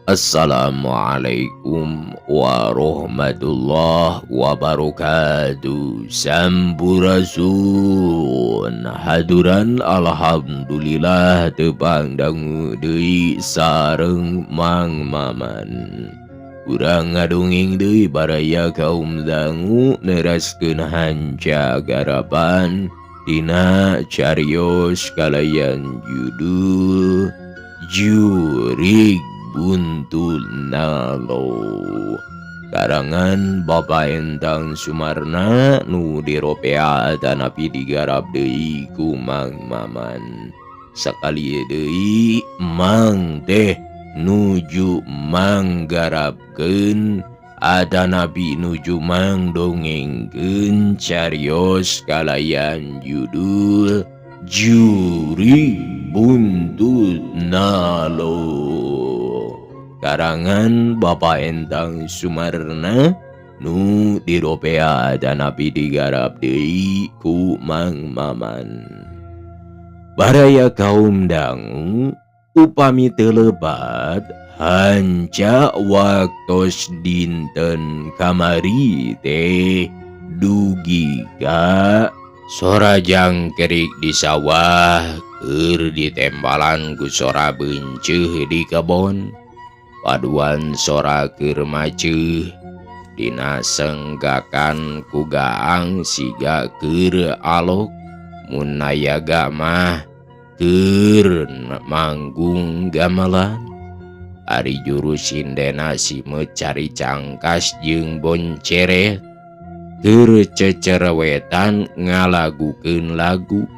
Assalamualaikum warahmatullahi wabarakatuh. Sampurasun haduran alhamdulillah tepang dangu deui sareng Mang Maman. Urang ngadongeng deui baraya kaum dangu neraskeun hanca garapan dina carios kalayan judul Jurig Buntul Nalo, karangan Bapak Endang Sumarna nu diropea dan api digarap deui ku Mang Maman. Sakali deui Mang teh nuju manggarapkeun ada nabi nuju mang dongengkeun carios kalayan judul Jurig Buntul Nalo, karangan Bapak Endang Sumarna nu diropea dan api digarap deui ku Mang Maman. Baraya kaum dangu upami teu lebat hanca waktos dinten kamari teh dugi ka sora jangkrik di sawah keur ditembalan ku sora beunceuk di kebon. Paduan sora keur maceuh dina senggakan ku gaang siga keur alok, mun nayaga mah keur manggung gamelan. Ari juru sindena simet cari cangkas jeung bonceret keur cecerewetan ngalagukeun lagu.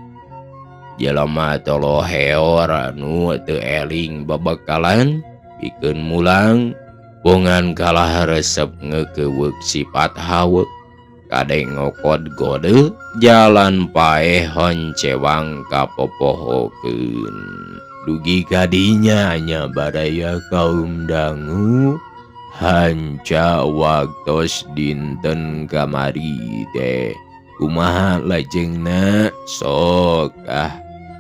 Jelema tolo heor anu teu eling babekalan pikeun mulang bongan kalah resep ngekeuweuk sifat haweuk. Kadeng ngokod gode jalan paeh honcewang kapopohokeun. Dugi kadinya nya baraya kaum dangu hanca waktos dinten kamari teh kumaha lajengna sok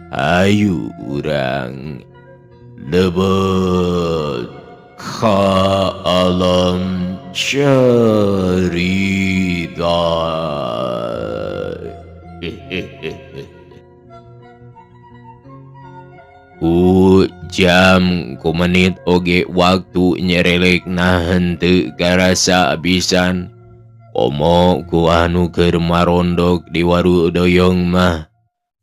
hayu urang lebet ka alam cerita. Ku jam ku menit oge waktu nyerelekna henteu karasa abisan. Komo ku anu keur marondok di waru doyong mah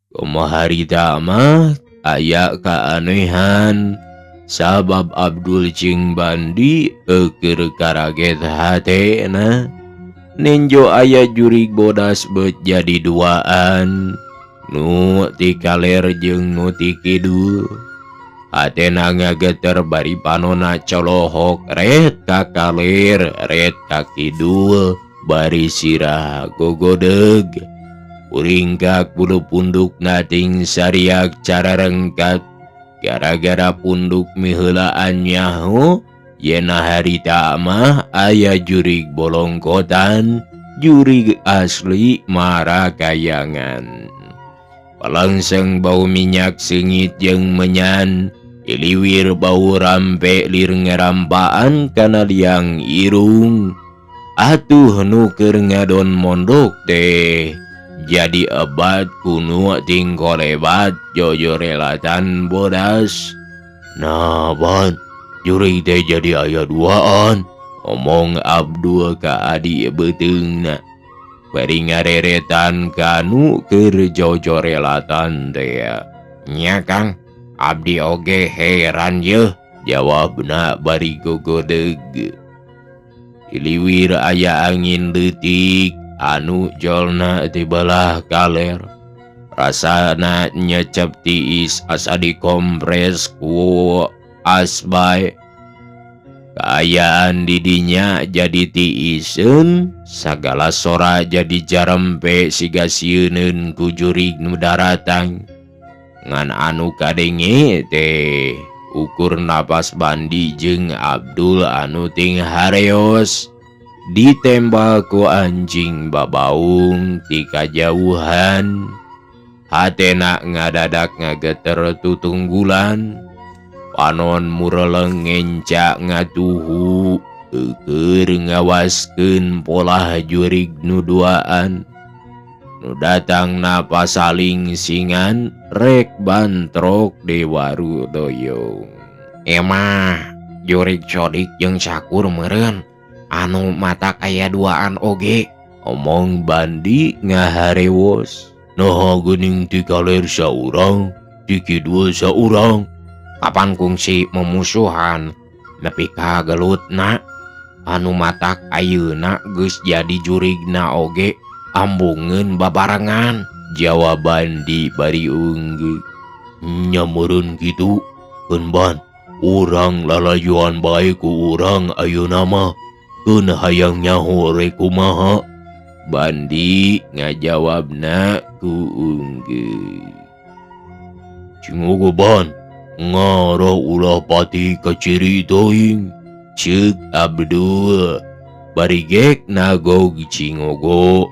komo harita mah aya kaanehan sabab Abdul jeung Bandi keur karaget hatena. Ninjo aya jurig bodas beut jadi duaan, nu ti kaler jeung nu ti kidul. Hatena ngageter bari panona colohok ret ka kaler ret ka kidul bari sirah gogodeg. Uring ka kudu punduk nating sariak cara rengkat gara-gara punduk miheulaan nyaho. Yena harita mah aya jurig bolongkotan, jurig asli mara kayangan. Palangseng bau minyak sengit jeung menyan, iliwir bau rampe lir ngerampaan kana liang irung. Atuh nu keur ngadon mondok teh jadi ebat kunu tingko lebat jojo relatan bodas. Nah ban jurig teh jadi aya duaan, omong Abdul ka adi beuteungna. Bari ngareretan kanu keur jojo relatan teh. Nya Kang, abdi oge heran yeuh, jawabna bari gogodeg. Iliwir aya angin leutik anu jolna ti belah kaler. Rasana nyecep tiis asa dikompres ku asbai. Kaayaan didinya jadi tiisen, sagala sora jadi jarempe siga sieuneun ku jurig nu daratang. Ngan anu kadenge teh ukur napas Bandi jeung Abdul anu ting hareos ditembak ku anjing babaung ti kajauhan. Hatena ngadadak ngageter tutunggulan, panon mureleng ngencak ngatuhu keur ngawaskeun polah jurig nu duaan. Nu datang na pasaling singan rek bantrok di waru doyong. Emah jurig codik jeung Syakur meureun anu mata kaya duaan oge, omong Bandi ngaharewos. Nah geuning ti kaler saurang, ti kidul saurang. Kapan kungsi memusuhan nepi ka gelutna, anu matak ayeuna geus jadi jurigna oge ambungeun babarengan. Jawab Bandi bari unggeuh. Nya meureun kitu, keun Ban, urang lalayuan bae ku urang ayeuna mah, keun hayang nyaho rek kumaha. Bandi ngajawabna ku unggeuh. Cingogo Ban, ngaro ulah pati kaciri teuing, ceuk Abdul. Bari gek nagog Cingogo,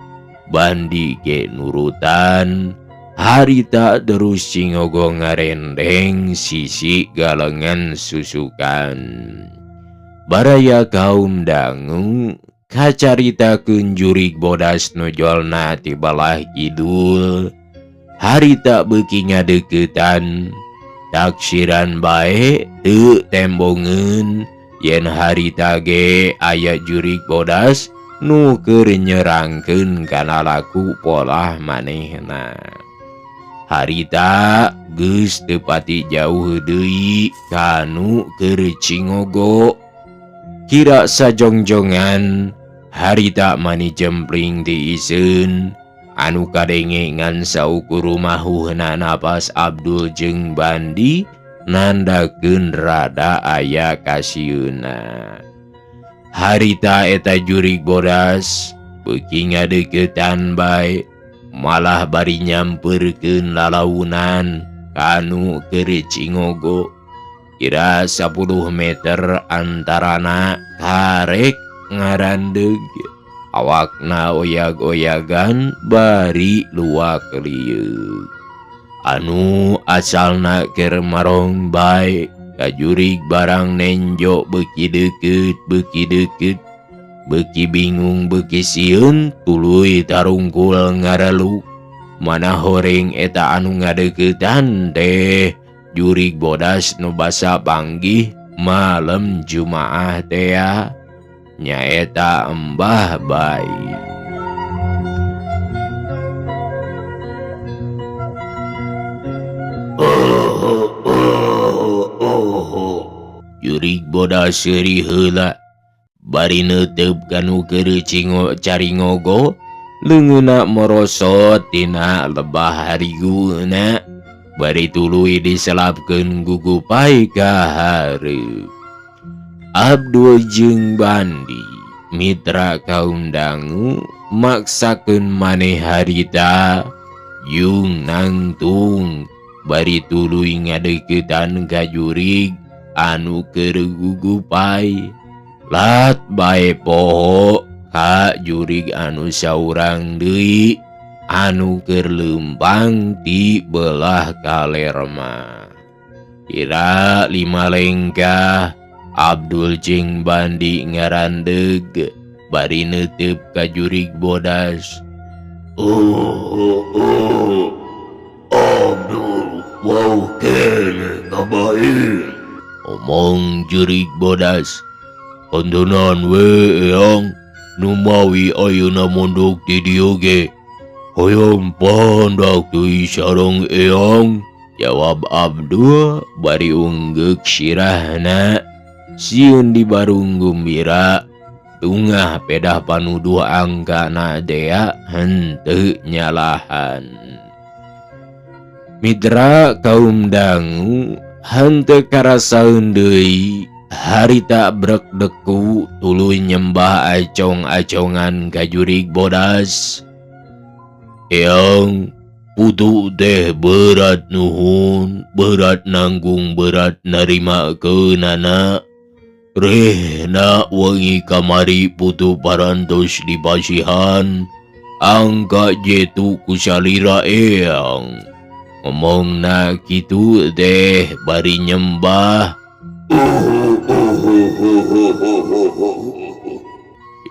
Bandi ge nurutan. Harita terus Cingogo ngarendeng sisi galengan susukan. Baraya kaum dangu kacaritakeun jurig bodas nu jolna ti balah kidul. Harita beuki ngadeuketan, taksiran bae teu tembongeun yen harita ge aya jurig bodas nu keur nyerangkeun kana laku polah manehna. Harita geus teu pati jauh deui kanu keur Cingogo. Kira sajongjongan harita mani jempling ti iseun anu kadenge ngan saukur rumahuhna napas Abdul jeung Bandi nandakeun rada aya kasieuna. Harita eta jurig bodas beuki ngadeuketan bae, malah bari nyampeurkeun lalaunan kanu keur Cingogo. Kira 10 meter antarana karek ngarandeg, awakna oyag-oyagan bari luak lieu. Anu asalna keur marong bae kajurig barang nenjo beuki deukeut, beuki bingung, beuki sieun tuluy tarungkul ngareluk. Mana horeng eta anu ngadeuketan teh jurig bodas nu basa panggih malem Jumaah teh nyaeta Mbah Bai. Jurig bodas seuri heula bari neuteup kanu keur Caringogo, leungeunna morosot tina lebah hariguna. Bari tuluy diselapkeun gugupai ka hareup. Abdul jeung Bandi mitra kaum dangu maksakeun maneh harita yung nangtung bari tuluy ngadeuketan ka jurig anu keur gugupai. Lat bae poho ka jurig anu saurang deui anu keur leumpang di belah kalerma. Kira 5 lengkah Abdul jeung Bandi ngarandeg bari neuteup ka jurig bodas. Abdul wau kene ngabae, omong jurig bodas. Kondonan we eyang nu mawi ayeuna mondok ti dieu ge, hoyong pandak teuing sareng eyang, jawab Abdul bari unggeuk sirahna. Sieun di barung gumbira tungah pedah panuduh angkana dea henteu nyalahan. Mitra kaum dangu henteu karasaeun deui Harita brek deku tuluy nyembah acong-acongan kajurig bodas. Eyang, putu teh berat nuhun, berat nanggung, berat narima keunana. Reh na wengi kamari putu parantos di pasihan, angka jetu kusalira eyang. Ngomong na kitu teh bari nyembah.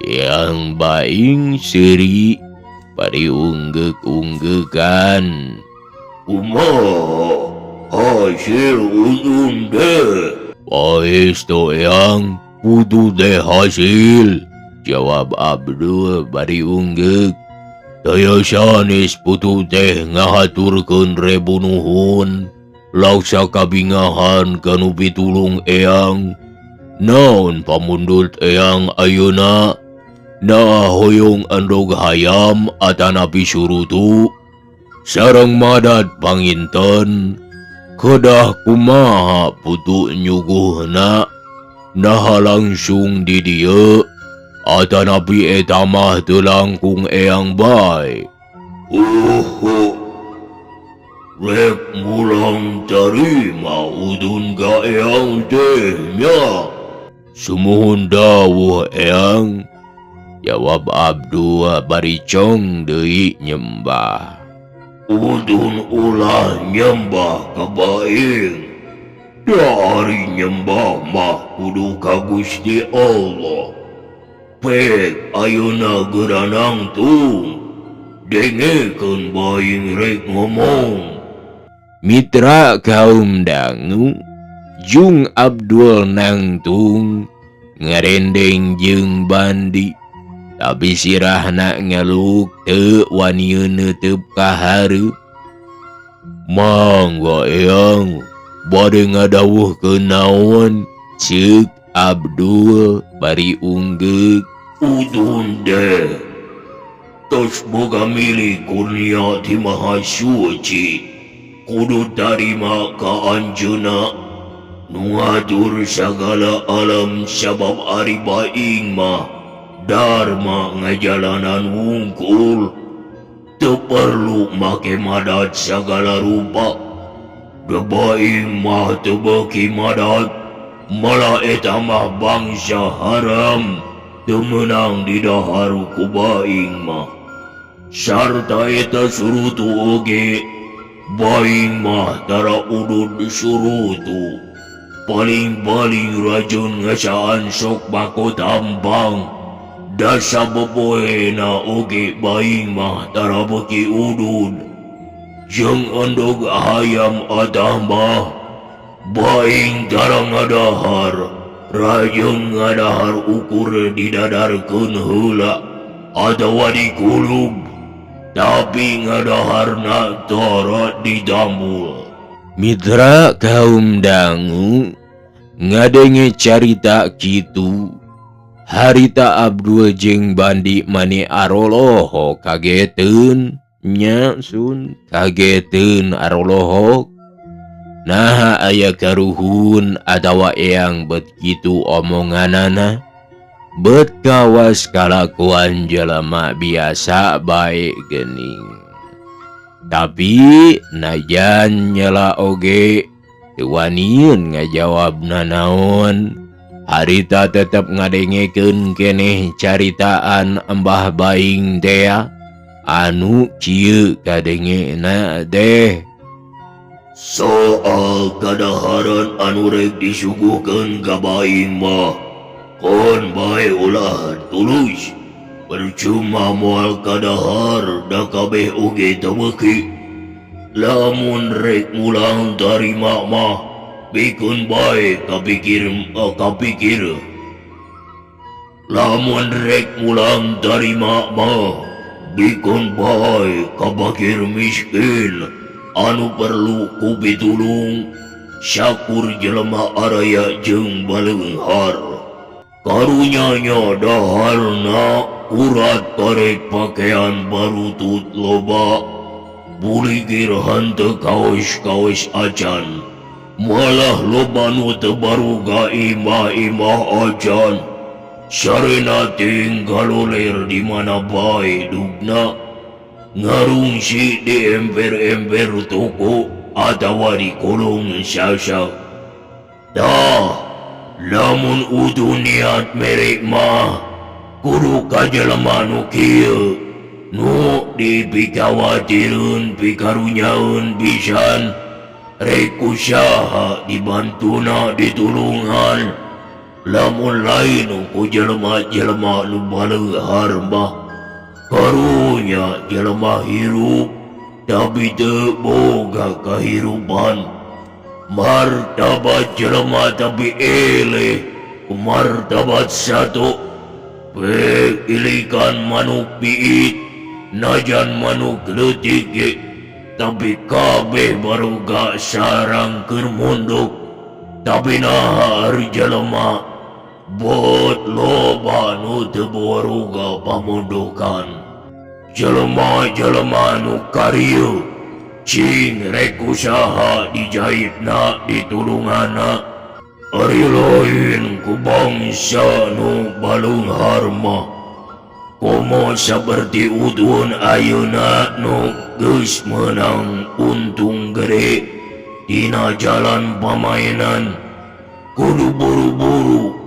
Yang baing seri bari unggek-unggekan. Hasil udun deh. Pais to yang putu deh hasil, jawab Abdul bari unggek. Daya sanes putu teh ngahaturkeun rebu nuhun, laksa kabingahan kanu pitulung eyang. Naon pamundut eyang ayeuna? Nah hoyong andog hayam atanapi surutu, sareng madat panginten. Kedah kumaha putu nyuguhna, nah langsung di dieu, atanapi eta mah teu langkung eyang bae. Rek mulang tarima udun ka eyang teh nya. Sumuhun dawuh eyang, jawab Abdul bari cong deui nyembah. Udun ulah nyembah ka baing. Dari nyembah mah kudu ka Gusti Allah. Pek ayeuna geranang tung, dengekeun baing rek ngomong. Mitra kaum dangu, Jung Abdul nangtung, ngarendeng jeung Bandi. Tapi sirahna ngeluk teu wani neuteup ka hareup. Mangga eyang, bade ngadawuhkeun naon? Ceuk Abdul bari unggek. Udun deh, tos boga milik kurnia ti Maha Suci, kudu tarima ka anjeunna. Nu ngatur sagala alam sabab ari baing mah dharma ngajalanan wungkul, teu perlu make madat sagala rupa. Debaing mah teu beuki madat, malah eta mah bangsa haram, teu meunang didahar ku baing mah. Sarta eta surutu oge, baing mah tara udud surutu, paling-paling rajun ngasaan sok bako tampang. Dasa boboena oge baing mah tara beuki udud. Jeung endog hayam atah mah baing tara ngadahar, rajeng ngadahar ukur didadarkeun heula atawa dikulub, tapi ngadaharna tara ditambul. Mitra kaum dangu, ngadenge carita kitu, harita Abdul jeung Bandi mani aroloho kageteun nya sun, kageteun aroloho. Nah aya karuhun atawa eyang bet kitu omonganana, bet kawas kalakuan jelema biasa bae geuning. Tapi najan nyela oge teu waniun ngajawabna naon. Harita tetep ngadengekeun keneh caritaan Embah Baing teh anu kieu kadengena teh. Soal kadaharan anu rek disuguhkeun ka baing mah, kon bae ulah tulus. Percuma moal kadahar da kabeh oge teu beuki. Lamun rek mulang tarima mah, bikun bae kapikir. Lamun rek mulang tarima mah, bikun bae kapakir miskin anu perlu ku pitulung. Syakur jelema araya jeung baleunghar, karunyanya daharna urat karek pakaian barutut loba, buligir henteu kaos-kaos acan, malah loba nu teu baruga imah-imah ajan. Sarena ting galoler di mana bae dugna, ngarungsi di ember-ember toko atawa di kolong sasa. Dah, lamun udu niat merek mah, kudu kajelema nu kieu, nu dipikawatireun pikarunyaeun pisan, rek kusaha dibantuna ditulungan. Lamun lain ku jelema-jelema nu baleghar mah, karunya jelema hirup tapi teu boga kahirupan. Martabat jelema tapi eleh martabat satu, pek ilikan manuk piit najan manuk leutik ge, tapi kabeh baruga sarang keur munduk. Tapi nahar jelema bot loba nu teu boruga pamundukan. Jelema-jelema nu karieu cing rek usaha dijahitna ditulunganna, ari lain ku bangsa nu baleunghar mah, komo saperti udun ayeuna nu geus meunang untung gede dina jalan pamainan. Kudu buru-buru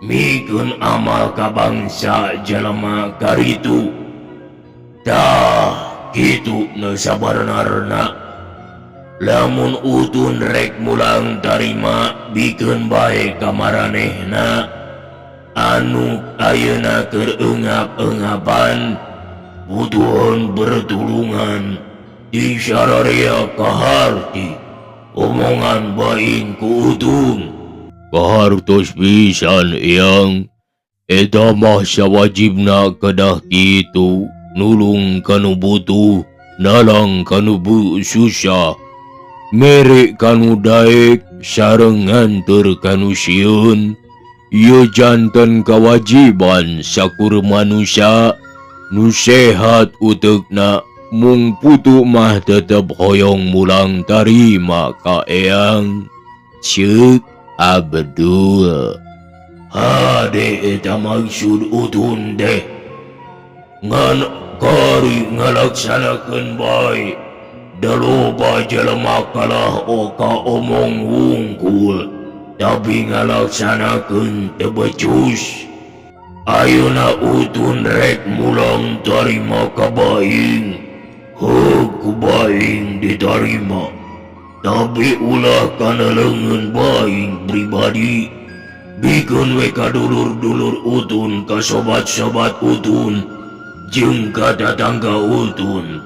mikeun amal ka bangsa jelema karitu. Tah kitu nu sabenerna, lamun utun rek mulang tarima bikeun bae ka maranehna anu ayeuna keur eungap-eungapan, butuhon bertulungan di sararea kaharti omongan baing ku utun. Kahartos pisan eyang, eta mah sawajibna kedah kitu, nulung kanu butuh, nalang kanu susah, mere kanu daek sareng nganter kanu sieun. Ieu janten kawajiban sakur manusia nu sehat uteukna, mung putu mah tetep hoyong mulang tarima ka eyang. Ceuk Abdul. Hade eta maksud utun deh, ngan kari ngalaksanakeun bae, da loba jelema kalah oka omong wungkul tapi ngalaksanakeun teu becus. Ayeuna utun rek mulang tarima ka baing, heug ku baing ditarima, tapi ulah kana leungeun baing pribadi. Bikeun we ka dulur-dulur utun, ka sobat-sobat utun, jeung ka tatangga utun.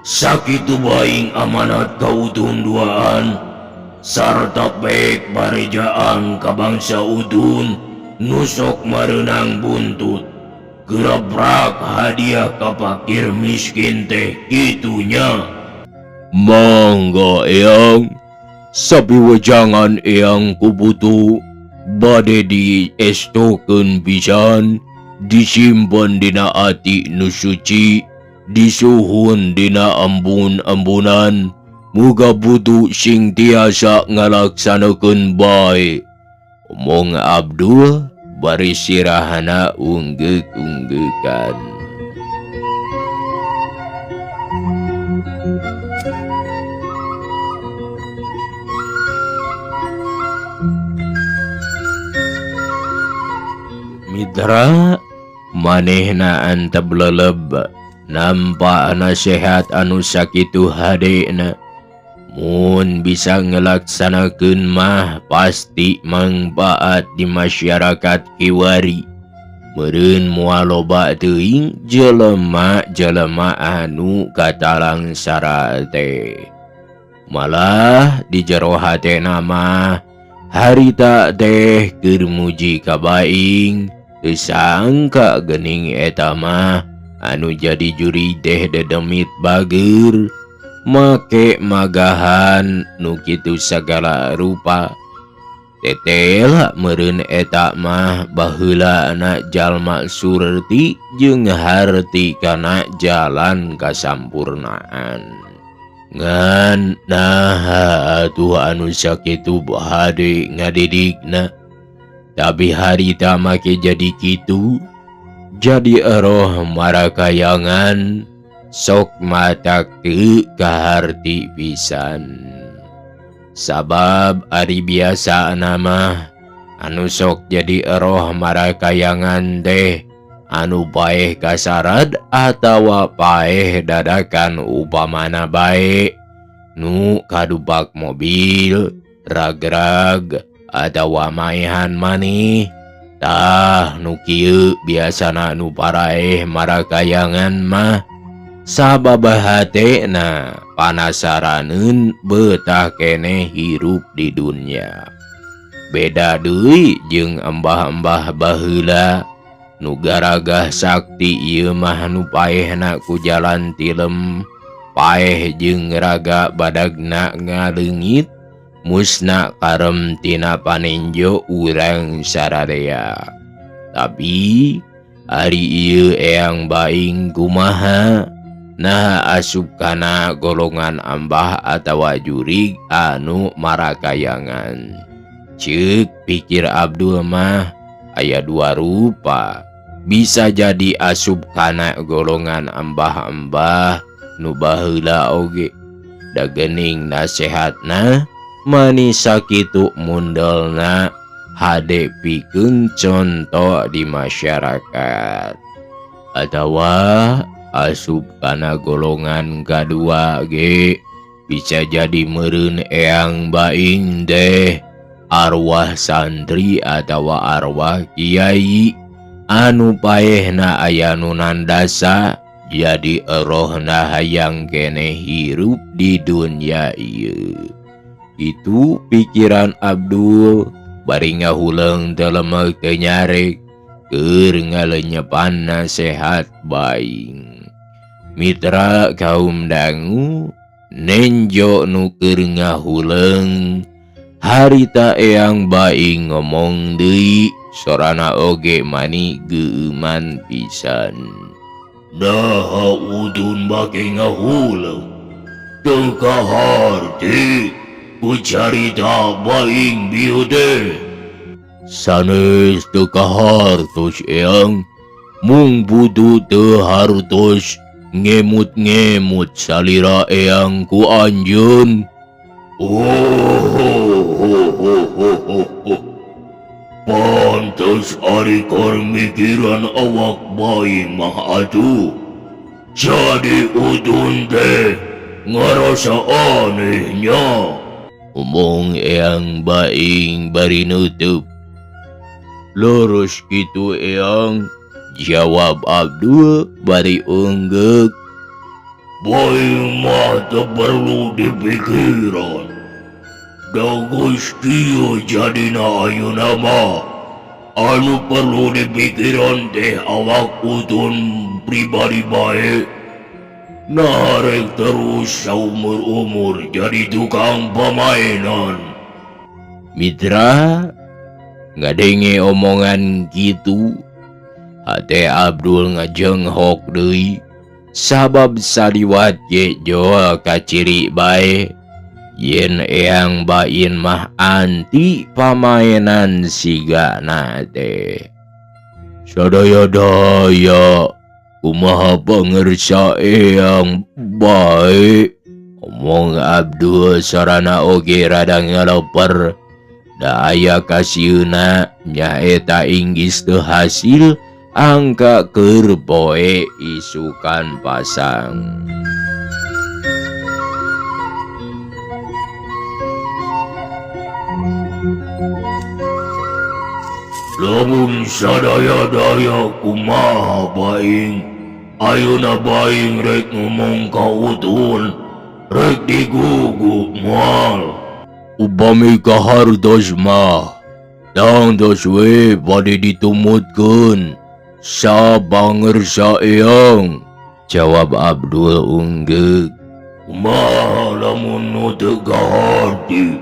Sakitu baing amanat ka utun duaan, sarta pek barejaan ka bangsa utun nu sok mareunang buntut. Gerebrak hadiah ka fakir miskin teh kitunya. Mangga eyang, sapi wejangan eyang kubutu bade diestokeun pisan, disimpen dina ati nu suci, disuhun dina ambun-ambunan, muga butuh sing tiasa ngalaksanakeun bae. Omong Abdul bari sirahana unggek-unggekan. Mitra, manehna antep leleb, nampakna sehat anu sakitu hadena. Mun bisa ngelaksanakeun mah pasti mangpaat di masyarakat kiwari. Meureun moal loba teuing jelema-jelema anu katalang sara teh. Malah di jero hatena mah harita teh keur muji ka baing, teu sangka geuning eta mah anu jadi juri teh dedemit bager, make magahan nu kitu sagala rupa. Tetela meureun eta mah baheulana jalma surti jeung harti kana jalan kasampurnaan. Ngan naha atuh anu sakitu hade ngadidikna. Tapi harita make jadi kitu, jadi eroh marakayangan sok mata teu kaharti pisan. Sabab ari biasa nama anu sok jadi eroh marakayangan teh anu bae kasarad atawa paeh dadakan upamana bae nu kadubak mobil, ragrag, atawa maehan maneh. Tah nu kieu biasana nu paraeh marakayangan mah sababaraha hatena panasaraneun betah keneh hirup di dunya. Beda deui jeung embah-embah baheula nu garagah sakti ieu mah nu paehna ku jalan tilem, paeh jeung raga badagna ngaleungit, musna karem tina panenjo urang saradea. Tapi ari ieu eyang baing kumaha? Nah asup kana golongan ambah atawa jurig anu marakayangan. Ceuk pikir Abdul mah aya dua rupa. Bisa jadi asup kana golongan ambah-ambah nu baheula oge. Da geuning nasehatna manis sakitu mundelna hade pikeun contoh di masyarakat. Atawa asup kana golongan kadua ge bisa jadi meureun eyang baing teh arwah santri atawa arwah kiai anu paehna aya nu nandasa jadi erohna hayang keneh hirup di dunya ieu. Itu pikiran Abdul bari ngahuleung telemek teu nyarek keur ngalenyepan nasehat baing. Mitra kaum dangu nenjo nu keur ngahuleung harita eyang baing ngomong deui sorana oge mani geuman pisan. Naha udun bake ngahuleung teu kaharti ku carita baing bieu teh. Sanes teu kahartos eyang, mung butuh teu hartos ngemut-ngemut salira eyang ku anjeun. Pantes ari kor mikiran awak baing mah atuh. Jadi udun teh ngarasa anehnya. Omong eyang baing bari nutup. Lurus kitu eyang, jawab Abdul bari unggek. Baing mah teu perlu dipikiran. Da Gusti jadina ayeuna mah anu perlu dipikiran teh awak udun pribadi bae. Narek terus saumur-umur jadi tukang pamainan. Mitra ngadenge omongan gitu, hate Abdul ngajenghok deui. Sabab saliwat ge joa ka ciri bae yen eyang bain mah anti pamainan sigana teh. Sadaya-daya kumaha pangersa eyang bae, omong Abdul sarana oge rada ngaloper. Da aya kasieuna nyaeta inggis teu hasil angka keur poe isukan pasang. Lamun sadaya-daya kumaha baing, ayeuna baing rek ngomong ka udun, rek diguguk moal. Upami kahartos mah tangtos we pade ditumutkeun sabangersa eyang, jawab Abdul unggek. Kumaha lamun nu teu kaharti,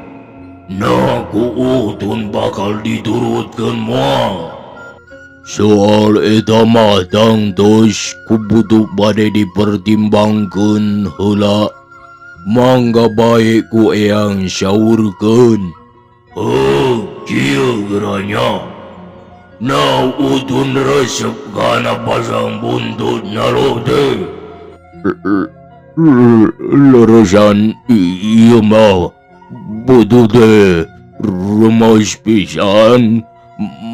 nah ku udun bakal diturutkeun moal. Soal eta mah tangtos kubutuh bade dipertimbangkeun heula. mangga bae ku eyang saurkeun. Kieu geranya. Na utun resep kana pasang buntut nalo teh. Leresan iya mah. Betul teh. Remas pisan.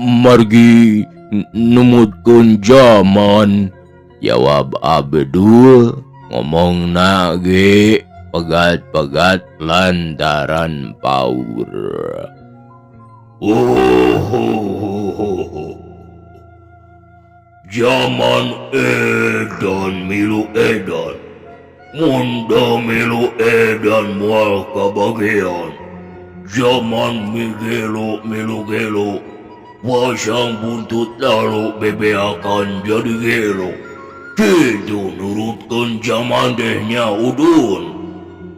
Margi numutkeun zaman. Jawab Abdul. Ngomong ge pegat-pegat lantaran paur. Zaman edan milu edan. Munda milu edan mual kabagian. Zaman migelo milu gelo. Pasang buntut lalu bebeakan jadi gelo. Kitu nurutkeun zaman dehnya udun.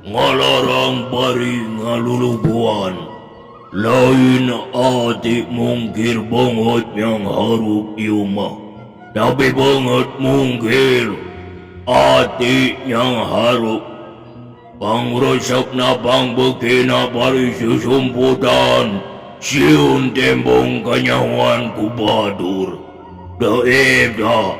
Ngalarang bari ngalulubuan. Lain ati mungkir banget yang harup ieu mah. Tapi banget mungkir ati yang harup. Pangresepna pangbekina bari susumputan. Sieun tembong kanyawan ku Badur. Da eta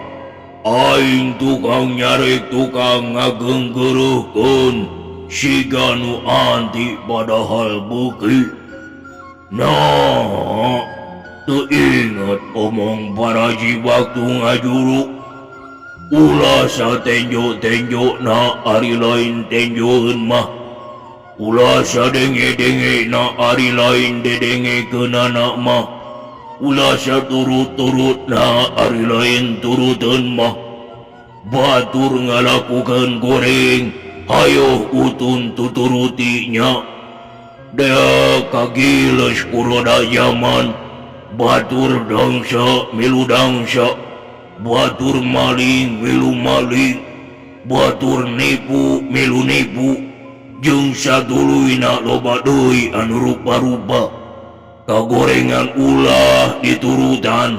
aing tukang nyarek tukang ngageunggeureuhkeun siga nu anti padahal beuki. Nah, teu inget omong paraji waktu ngajuru. Ulah satenjo-tenjo na ari lain tenjoeun mah. Ulah sadenge-denge na ari lain dedengekeunana mah. Ulah saturut-turut na ari lain turuteun mah. Batur ngalakukeun goreng, hayo utun tuturutinya. Dea kagiles kuroda zaman. Batur dangsa milu dangsa. Batur maling milu maling. Batur nipu milu nipu. Jeung saduluyna loba deui anu rupa-rupa. Kagorengan ulah diturutan.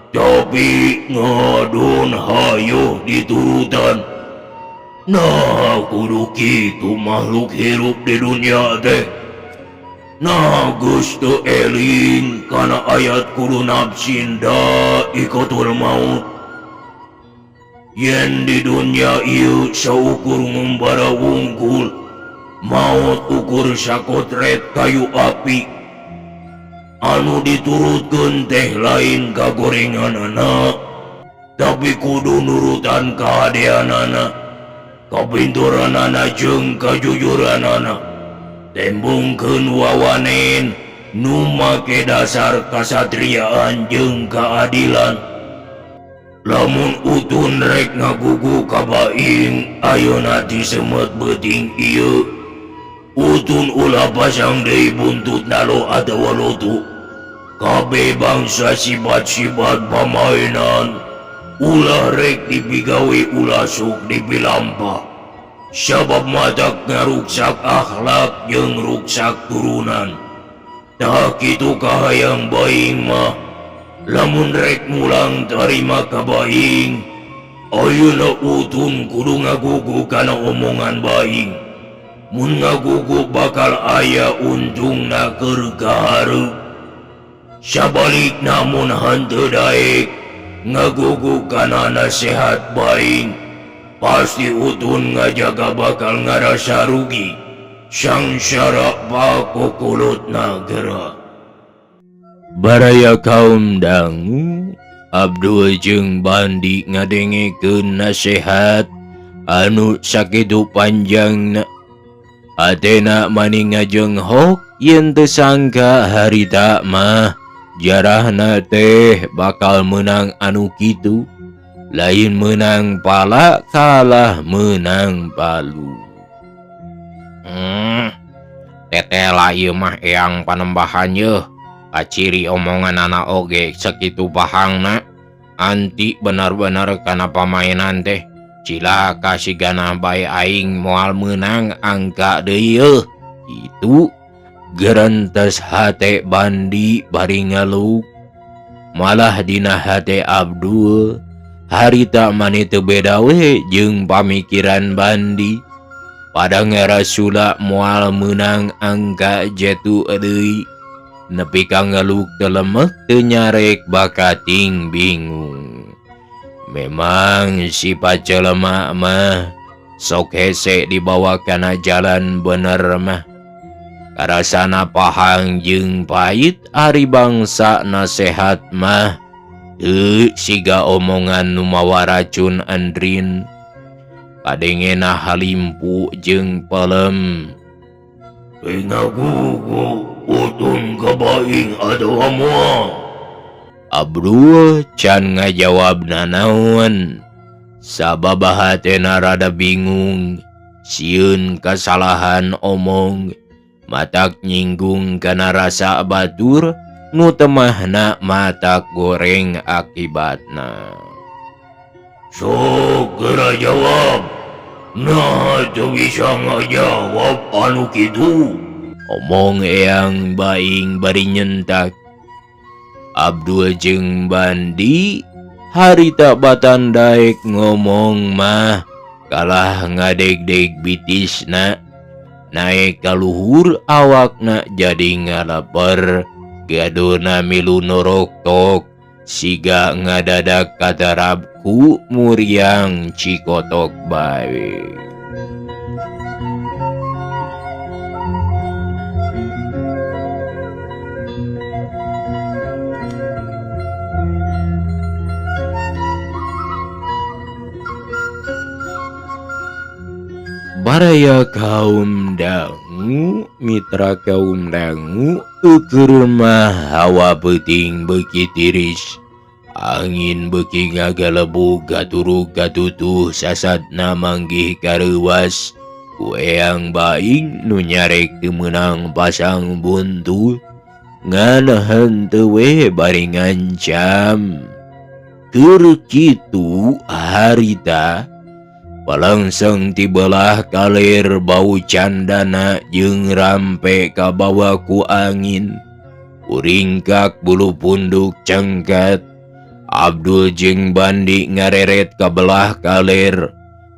Tapi ngadon hayo diturutan. Nah kudu kitu makhluk hirup di dunia teh. Nah geus teu eling kana ayat kudu nafsin da ikotul maut. Yen di dunia ieu saukur ngumbara wungkul, maut ukur sakotret kayu api. Anu diturutkeun teh lain kagorenganana, tapi kudu nurutan kahadeanana, kapinturanana jeung kajujuranana. Tembungkeun wawanen nu make dasar kasatriaan jeung kaadilan. Lamun utun rek ngagugu ka baing ayeuna ti semet beuting ieu. Utun ulah pasang deui buntutna lo atawa lotu. Kabeh bangsa sibat-sibat pamainan ulah rek dipigawe ulah sok dipilampah. Sabab matak ngaruksak akhlak jeung ruksak turunan. Tah kitu kahayang baing mah. Lamun rek mulang tarima ka baing, ayeuna utun kudu ngagugu kana omongan baing. Mun ngagugu bakal aya untungna keur kahareup. Sabalikna mun henteu daek ngagugu kana nasehat baing, pasti utun ngajaga bakal ngarasa rugi. Sangsara pakukulutna geura. Baraya kaum dangu, Abdul jeung Bandi ngadengekeun nasehat anu sakitu panjangna. Atena maning ngajenghok yen teu sangka harita mah jarahna teh bakal menang anu kitu. Lain menang pala kalah menang palu. Tetela ieu mah eyang panembahan yeuh. Aciri omongan anak oge sakitu pahangna. Anti benar-benar kana pamainan teh. Cilaka sigana bae aing moal menang angka deui yeuh. Itu gerentes hate Bandi bari ngaluk. Malah dina hate Abdul harita mani teu beda we jeung pamikiran Bandi. pada ngarasula moal menang angka jatuh deui nepi ka ngaluk telemek teu nyarek bakating bingung. Memang si pacelema mah sok hese dibawa kana jalan bener mah. Karasana pahang jeung pahit ari bangsa nasehat mah teu siga omongan nu mawa racun andrin. Kadengena halimpu jeung pelem. Pingagugu utun kabaing atuh moal. Abdul can ngajawab nanaon. Sababaha tena rada bingung, sieun kasalahan omong, matak nyinggung kana rasa batur, nu temahna matak goreng akibatna. Sok geura jawab, nah teu bisa ngajawab anu kitu. Omong eyang baing bari nyentak. Abdul jeung Bandi harita batan daek ngomong mah kalah ngadeg-deg bitisna. Naek ka luhur awakna jadi ngalaper, gadona milu noroktok siga ngadadak katarab ku muriang cikotok bae. Baraya kaum dangu, mitra kaum dangu, ukur mah hawa peuting beuki tiris. Angin beuki ngagalebug gaturug gatutuh sasadna manggih kareuwas. Ku eyang baing nu nyarek teu meunang pasang buntu. Nganahan teu we bari ngancam. Keur kitu harita palangsang tibelah kalir bau candana jeung rampe kabawa ku angin. Uringkak bulu punduk cengket. Abdul jeung Bandi ngareret ka belah kalir.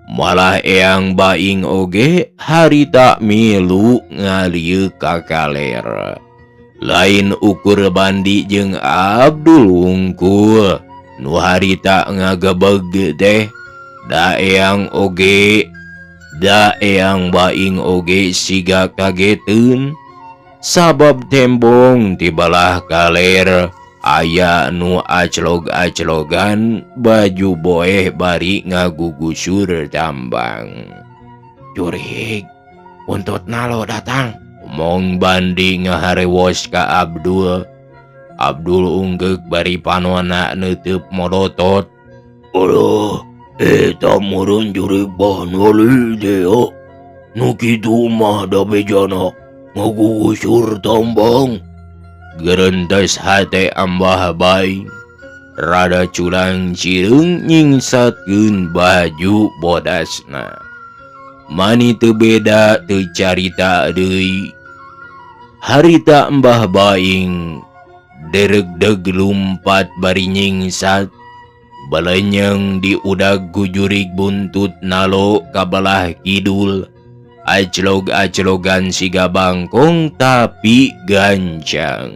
Malah eyang baing oge harita milu ngalieu ka kalir. Lain ukur Bandi jeung Abdul wungkul, nu harita ngagebeg teh. Da eyang baing oge siga kageteun. Sabab tembong tibalah kaler aya nu aclog-aclogan baju boeh bari ngagugusur tambang. Jurig, untutna lo datang, omong Bandi ngaharewos ka Abdul. Abdul unggek bari panona neuteub molotot. Aduh, eta meureun jurig bahan wali deo. Nu kitu mah da bejana ngagugusur tambang. Gerentes hate ambah baing. Rada culang cireung nyingsatkeun baju bodasna. Mani teu beda teu carita deui. Harita embah baing deregdeg lumpat bari nyingsat. Balenyeng di udag gujurig buntut nalo kabelah kidul. Aclog-aclogan siga bangkong tapi gancang.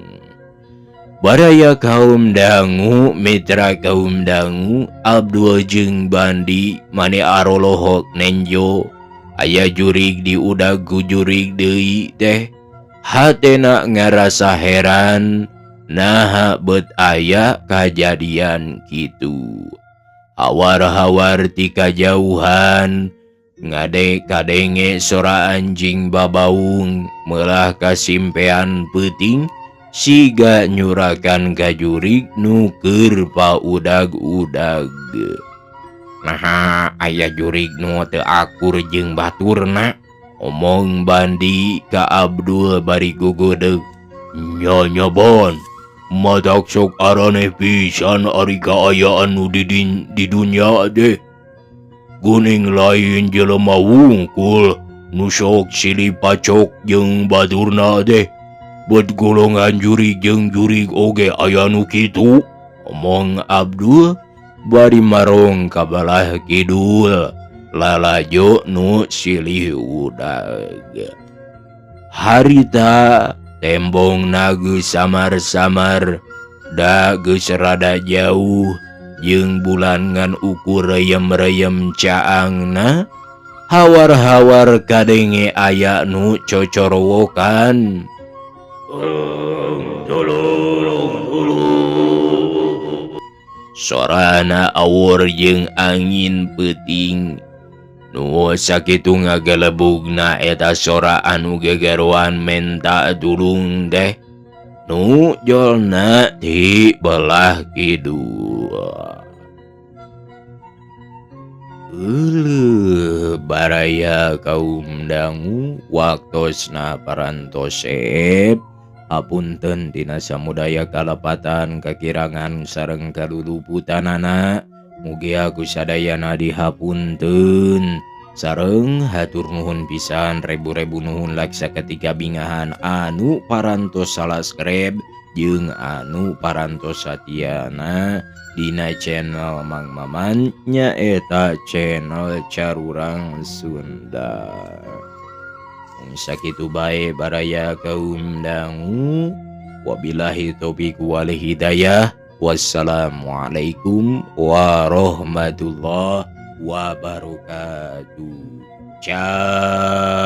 Baraya kaum dangu, mitra kaum dangu, Abdul jeung Bandi mane arolohok nenjo. Aya jurig di udag gujurig deui teh. Hatena ngarasa heran. Naha bet aya kajadian kitu. Hawar-hawar ti kajauhan ngade-kadenge sora anjing babaung melah kasimpean peuting siga nyurakan ka jurig nu keur paudag-udag. Naha aya jurig nu teu akur jeung baturna, omong Bandi ka Abdul bari gugudeg. Nya bon, matak sok araneh pisan ari kaayaan nu di dunya deh. Guning lain jelema wungkul nu sok silih pacok jeung baturna deh. Bet golongan jurig jeung jurig oge aya nu kitu, omong Abdul bari marong ka belah kidul. lalajo nu silih udag. Harita tembong nagu samar-samar da geus rada jauh jeung bulan ngan ukur reyem-reyem caangna hawar-hawar kadenge aya nu cocorwokan. Sorana awur jeung angin peuting. Nu sakitu ngagalebugna eta sora anu gegeruan menta dulung deh. Nu jolna di belah kidul. Baraya kaum dangu waktosna parantosep. Hapunten tina samudaya kalapatan kakirangan sareng kaluluputanana. Mugi aku sadayana dihapunten sareng hatur nuhun pisan rebu-rebu nuhun laksa ketika bingahan anu parantos subscribe jeung anu parantos satyana dina channel Mang Maman nyaeta channel Carurang Sunda. Sakitu bae baraya kaum dangu. Wabillahi taufiq wal hidayah. Wassalamualaikum warahmatullahi wabarakatuh. Ciao.